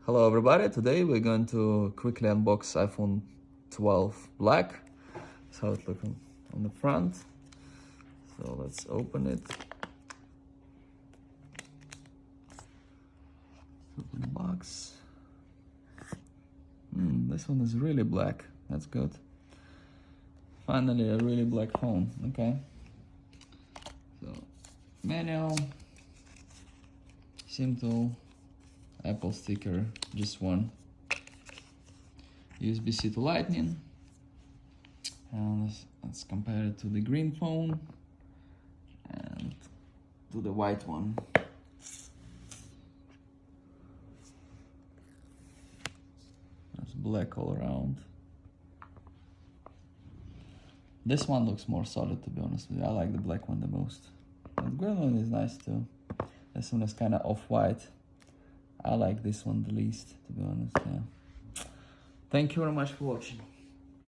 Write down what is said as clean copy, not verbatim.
Hello everybody, today we're going to quickly unbox iPhone 12 Black. That's how it looks on the front. So let's open it. Open the box. This one is really black, that's good. Finally a really black phone, okay. So, manual, SIM tool, Apple sticker, just one. USB-C to Lightning. And let's compare it to the green phone and to the white one. There's black all around. This one looks more solid, to be honest with you. I like the black one the most. The green one is nice too. This one is kind of off-white. I like this one the least, to be honest. Yeah. Thank you very much for watching.